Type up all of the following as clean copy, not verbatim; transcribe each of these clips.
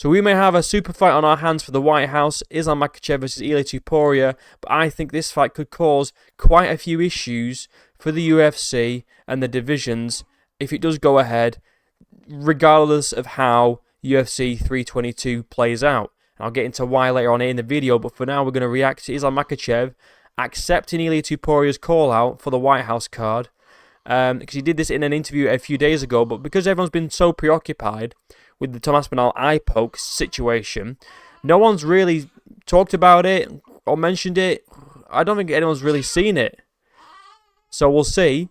So we may have a super fight on our hands for the White House, Islam Makhachev versus Ilia Topuria, but I think this fight could cause quite a few issues for the UFC and the divisions if it does go ahead, regardless of how UFC 322 plays out. And I'll get into why later on in the video, but for now we're going to react to Islam Makhachev accepting Ilia Topuria's call out for the White House card. Because he did this in an interview a few days ago, but because everyone's been so preoccupied with the Tom Aspinall eye poke situation, no one's really talked about it or mentioned it. I don't think anyone's really seen it. So we'll see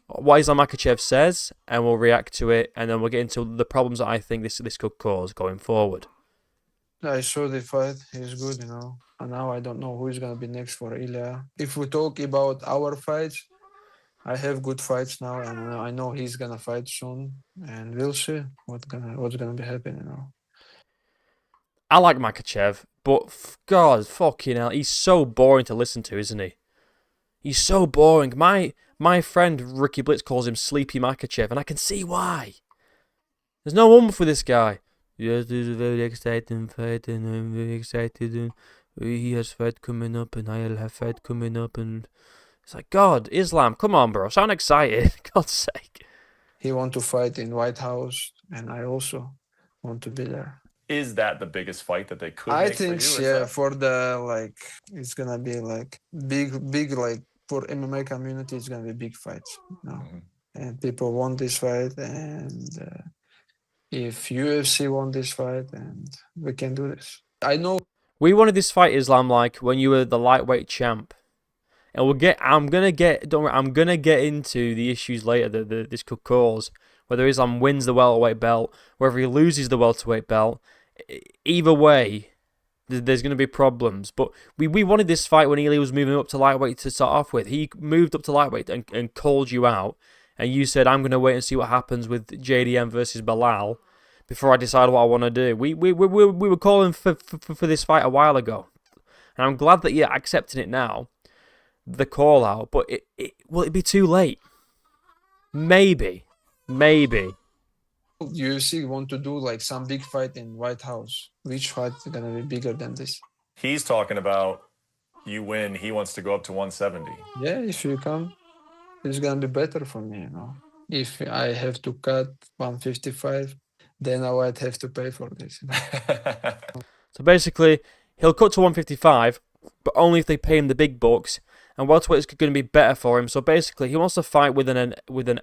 what Islam Makhachev says, and we'll react to it, and then we'll get into the problems that I think this could cause going forward. I saw the fight. He's good, And now I don't know who is gonna be next for Ilia. If we talk about our fights, I have good fights now, and I know he's gonna fight soon, and we'll see what's gonna be happening. I like Makhachev, but God, fucking hell, he's so boring to listen to, isn't he? He's so boring. My friend Ricky Blitz calls him Sleepy Makhachev, and I can see why. There's no one for this guy. Yes, this is a very exciting fight, and I'm very excited. And he has fight coming up, and I'll have fight coming up, and it's like, God, Islam, come on, bro, sound excited, God's sake. He want to fight in White House, and I also want to be there. Is that the biggest fight that they could I make think, for you? yeah, for the, it's gonna be, big, for MMA community, it's gonna be big fights, And people want this fight, and if UFC want this fight, and we can do this. I know. We wanted this fight, Islam, like when you were the lightweight champ. And I'm gonna get into the issues later that this could cause. Whether Islam wins the welterweight belt, whether he loses the welterweight belt, either way, there's gonna be problems. But we wanted this fight when Ilia was moving up to lightweight to start off with. He moved up to lightweight and called you out, and you said, "I'm gonna wait and see what happens with JDM versus Bilal before I decide what I want to do." We were calling for this fight a while ago, and I'm glad that you're accepting it now. The call out, but will it be too late? Maybe. UFC want to do some big fight in White House. Which fight is gonna be bigger than this? He's talking about you win. He wants to go up to 170. Yeah, if you come, it's gonna be better for me, If I have to cut 155, then I would have to pay for this. So basically, he'll cut to 155, but only if they pay him the big bucks. And welterweight is going to be better for him. So basically, he wants to fight with an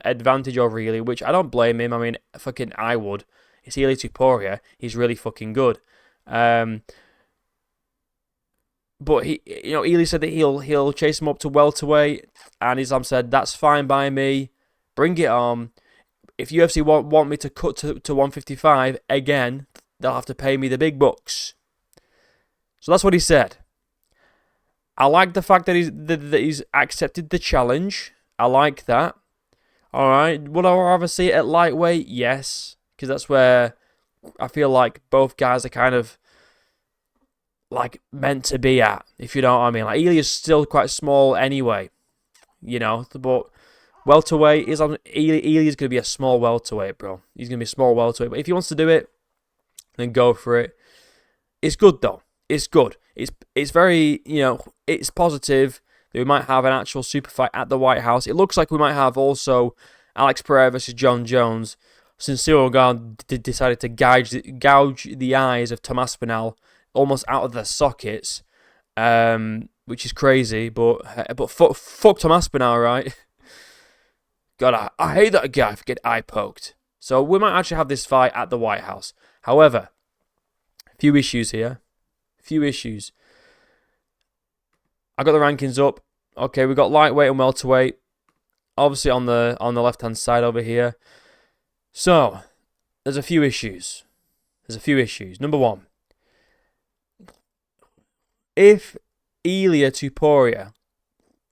advantage over Ilia, which I don't blame him. I mean, fucking I would. It's Ilia Topuria. He's really fucking good. But he, Ilia said that he'll chase him up to welterweight, and Islam said that's fine by me. Bring it on. If UFC want me to cut to 155 again, they'll have to pay me the big bucks. So that's what he said. I like the fact that he's accepted the challenge. I like that. All right. Would I rather see it at lightweight? Yes, because that's where I feel like both guys are kind of meant to be at, if you know what I mean. Like Ilia's still quite small anyway, but welterweight Ilia's going to be a small welterweight, bro. He's going to be a small welterweight, but if he wants to do it, then go for it. It's good though. It's good. It's very, it's positive that we might have an actual super fight at the White House. It looks like we might have also Alex Pereira versus John Jones, since Cyril Gane decided to gouge the eyes of Tom Aspinall almost out of their sockets, which is crazy. But fuck Tom Aspinall, right? God, I hate that guy for getting eye poked. So we might actually have this fight at the White House. However, a few issues here. I got the rankings up. Okay, we got lightweight and welterweight, obviously on the left hand side over here. So there's a few issues. Number one, if Ilia Topuria,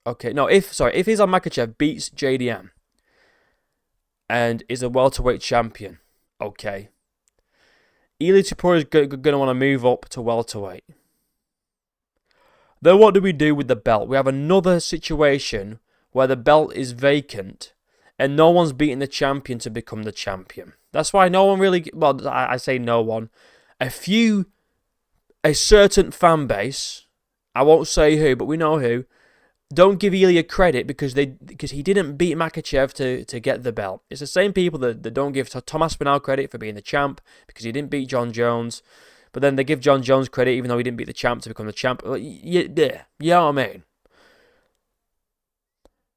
if Islam Makhachev beats JDM and is a welterweight champion, okay, Ilia Topuria is going to want to move up to welterweight. Then what do we do with the belt? We have another situation where the belt is vacant and no one's beating the champion to become the champion. That's why no one really... Well, I say no one. a certain fan base, I won't say who, but we know who, don't give Ilia credit because he didn't beat Makhachev to get the belt. It's the same people that don't give Tom Aspinall credit for being the champ because he didn't beat John Jones, but then they give John Jones credit even though he didn't beat the champ to become the champ. You know what I mean?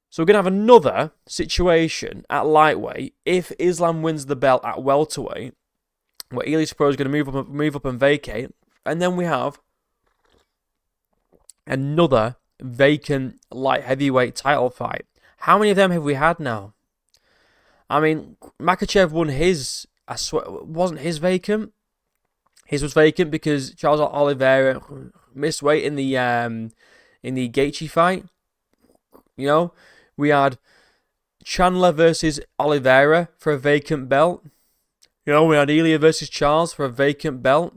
So we're going to have another situation at lightweight if Islam wins the belt at welterweight, where Ilia Topuria is going to move up and vacate, and then we have another vacant light heavyweight title fight. How many of them have we had now? I mean, Makhachev won his. I swear, wasn't his vacant? His was vacant because Charles Oliveira missed weight in the Gaethje fight. You know, we had Chandler versus Oliveira for a vacant belt. You know, we had Ilia versus Charles for a vacant belt.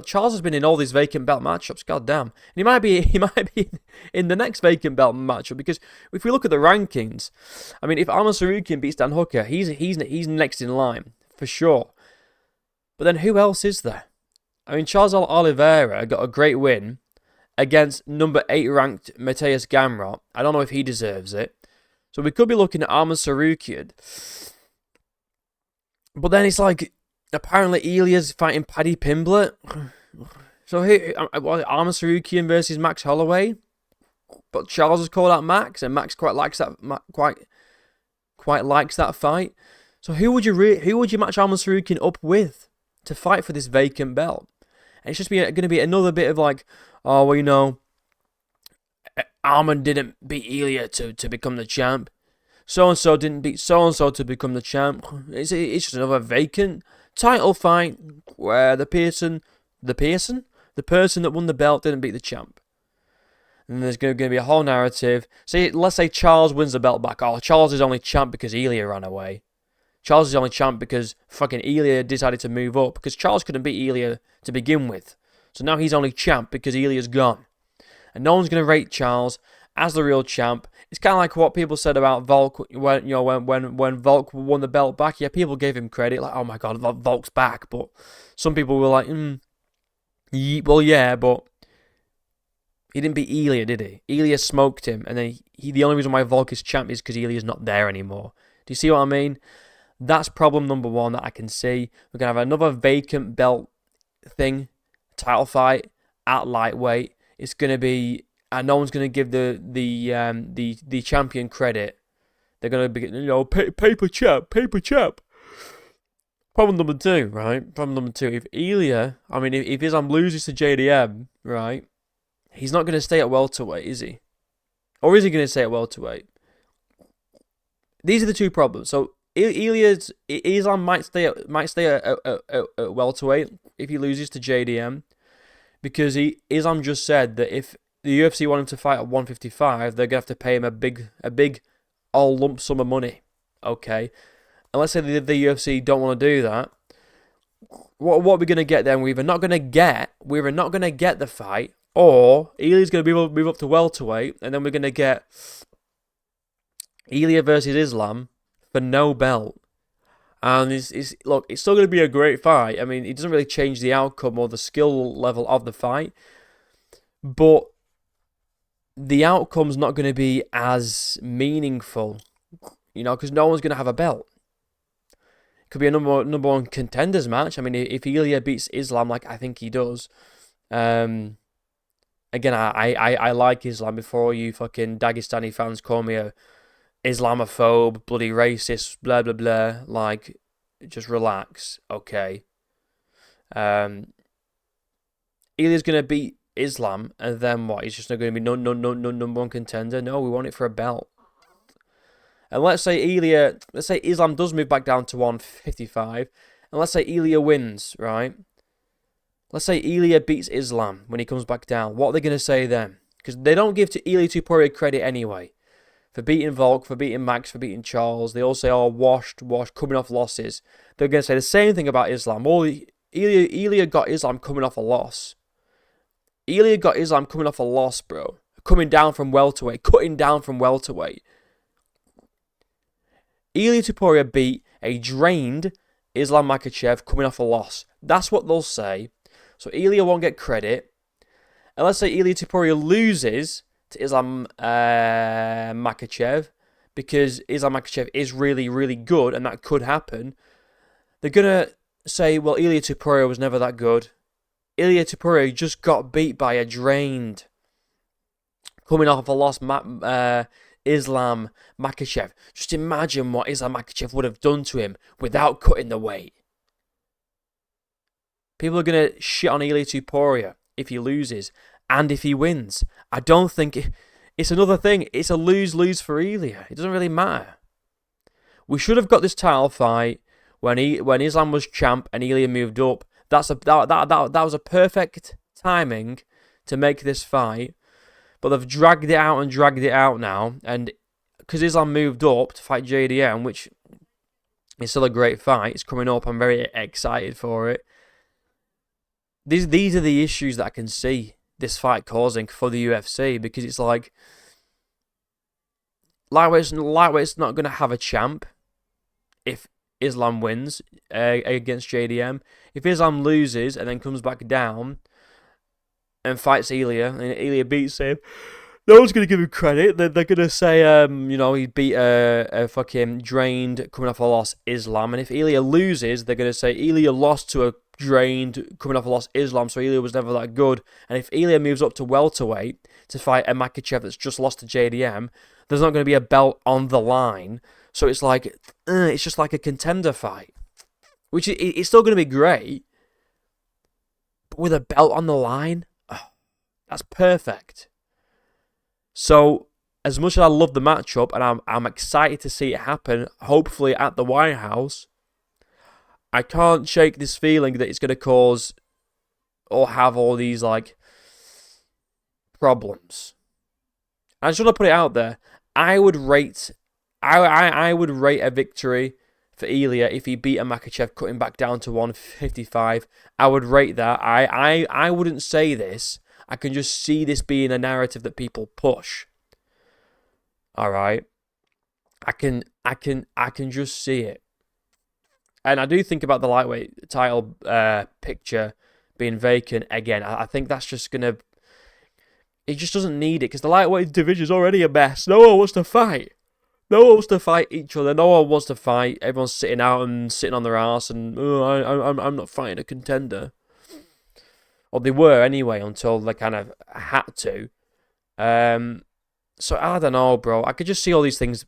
Charles has been in all these vacant belt matchups. goddamn, and he might be in the next vacant belt matchup because if we look at the rankings, I mean, if Arman Tsarukyan beats Dan Hooker, he's next in line for sure. But then who else is there? I mean, Charles Oliveira got a great win against number 8 ranked Mateus Gamrot. I don't know if he deserves it. So we could be looking at Arman Tsarukyan. But then it's like, apparently Ilia's fighting Paddy Pimblett. So here, Arman Tsarukyan versus Max Holloway. But Charles has called out Max, and Max quite likes that likes that fight. So who would you match Arman Tsarukyan up with to fight for this vacant belt? And it's just going to be another bit of like, oh, well, you know, Arman didn't beat Ilia to become the champ. So-and-so didn't beat so-and-so to become the champ. It's just another vacant title fight where the person that won the belt didn't beat the champ. And there's going to be a whole narrative. See, let's say Charles wins the belt back. Oh, Charles is only champ because Ilia ran away. Charles is only champ because fucking Ilia decided to move up. Because Charles couldn't beat Ilia to begin with. So now he's only champ because Ilia's gone. And no one's going to rate Charles as the real champ. It's kind of like what people said about Volk when Volk won the belt back. Yeah, people gave him credit, like, oh my god, Volk's back. But some people were like, well, yeah, but he didn't beat Ilia, did he? Ilia smoked him, and then the only reason why Volk is champ is because Ilia's not there anymore. Do you see what I mean? That's problem number one that I can see. We're gonna have another vacant belt thing, title fight at lightweight. It's gonna be. And no one's going to give the champion credit. They're going to be, paper chap. Problem number two, right? Problem number two. If Islam loses to JDM, right, he's not going to stay at welterweight, is he? Or is he going to stay at welterweight? These are the two problems. So Islam might stay at welterweight if he loses to JDM, because Islam just said that if the UFC want him to fight at 155, they're going to have to pay him a big all lump sum of money. Okay? And let's say the UFC don't want to do that. What are we going to get then? We're either not going to get the fight, or Ilia's going to move up to welterweight, and then we're going to get Ilia versus Islam for no belt. And it's still going to be a great fight. I mean, it doesn't really change the outcome or the skill level of the fight, but the outcome's not going to be as meaningful, because no one's going to have a belt. It could be a number one contenders match. I mean, if Ilia beats Islam like I think he does, again, I like Islam. Before you fucking Dagestani fans call me a Islamophobe, bloody racist, blah blah blah, like, just relax, okay? Ilia's going to beat Islam, and then what? He's just not going to be no number one contender. No, we want it for a belt. And let's say Islam does move back down to 155, and let's say Ilia wins, right? Let's say Ilia beats Islam when he comes back down. What are they going to say then? Because they don't give to Ilia Topuria credit anyway for beating Volk, for beating Max, for beating Charles. They all say, oh, washed, coming off losses. They're going to say the same thing about Islam. Ilia got Islam coming off a loss. Ilia got Islam coming off a loss, bro. Cutting down from welterweight. Ilia Topuria beat a drained Islam Makhachev coming off a loss. That's what they'll say. So Ilia won't get credit. And let's say Ilia Topuria loses to Islam Makhachev, because Islam Makhachev is really, really good, and that could happen. They're going to say, well, Ilia Topuria was never that good. Ilia Topuria just got beat by a drained, coming off a loss, Islam Makhachev. Just imagine what Islam Makhachev would have done to him without cutting the weight. People are going to shit on Ilia Topuria if he loses and if he wins. I don't think... It's another thing. It's a lose-lose for Ilia. It doesn't really matter. We should have got this title fight when Islam was champ and Ilia moved up. That was a perfect timing to make this fight. But they've dragged it out now. And because Islam moved up to fight JDM, which is still a great fight, it's coming up. I'm very excited for it. These are the issues that I can see this fight causing for the UFC, because it's like lightweight's not going to have a champ if Islam wins against JDM. If Islam loses and then comes back down and fights Ilia, and Ilia beats him, no one's going to give him credit. They're going to say, he beat a fucking drained, coming off a loss Islam. And if Ilia loses, they're going to say Ilia lost to a drained, coming off a loss Islam, so Ilia was never that good. And if Ilia moves up to welterweight to fight a Makhachev that's just lost to JDM, there's not going to be a belt on the line. So it's like, it's just like a contender fight, which it's still going to be great, but with a belt on the line, that's perfect. So, as much as I love the matchup and I'm excited to see it happen, hopefully at the White House, I can't shake this feeling that it's going to cause or have all these like problems. I just want to put it out there. I would rate a victory for Ilia if he beat a Makhachev cutting back down to 155. I would rate that. I wouldn't say this. I can just see this being a narrative that people push. All right. I can just see it. And I do think about the lightweight title picture being vacant again. I think that's just going to... It just doesn't need it, because the lightweight division is already a mess. No one wants to fight. No one wants to fight each other. No one wants to fight. Everyone's sitting out and sitting on their ass and, I'm not fighting a contender. Or they were anyway, until they kind of had to. So I don't know, bro. I could just see all these things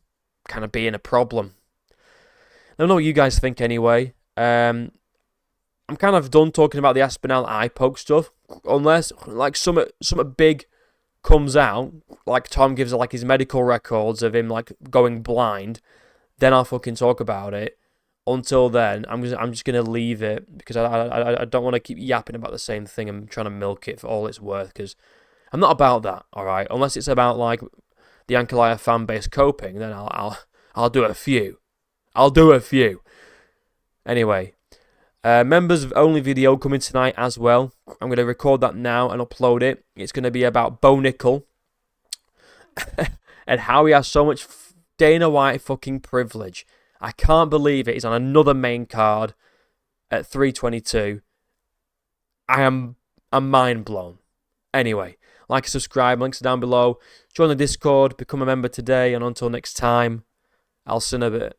kind of being a problem. I don't know what you guys think anyway. I'm kind of done talking about the Aspinall eye poke stuff, unless like something big comes out, like Tom gives like his medical records of him like going blind, then I'll fucking talk about it. Until then, I'm just gonna leave it, because I don't want to keep yapping about the same thing. I'm trying to milk it for all it's worth, because I'm not about that. All right, unless it's about like the Ankalaev fan base coping, then I'll do a few. I'll do a few. Anyway, members only video coming tonight as well. I'm going to record that now and upload it. It's going to be about Bo Nickel and how he has so much Dana White fucking privilege. I can't believe it. He's on another main card at 322. I'm mind blown. Anyway, like and subscribe. Links are down below. Join the Discord. Become a member today. And until next time, I'll see you in a bit.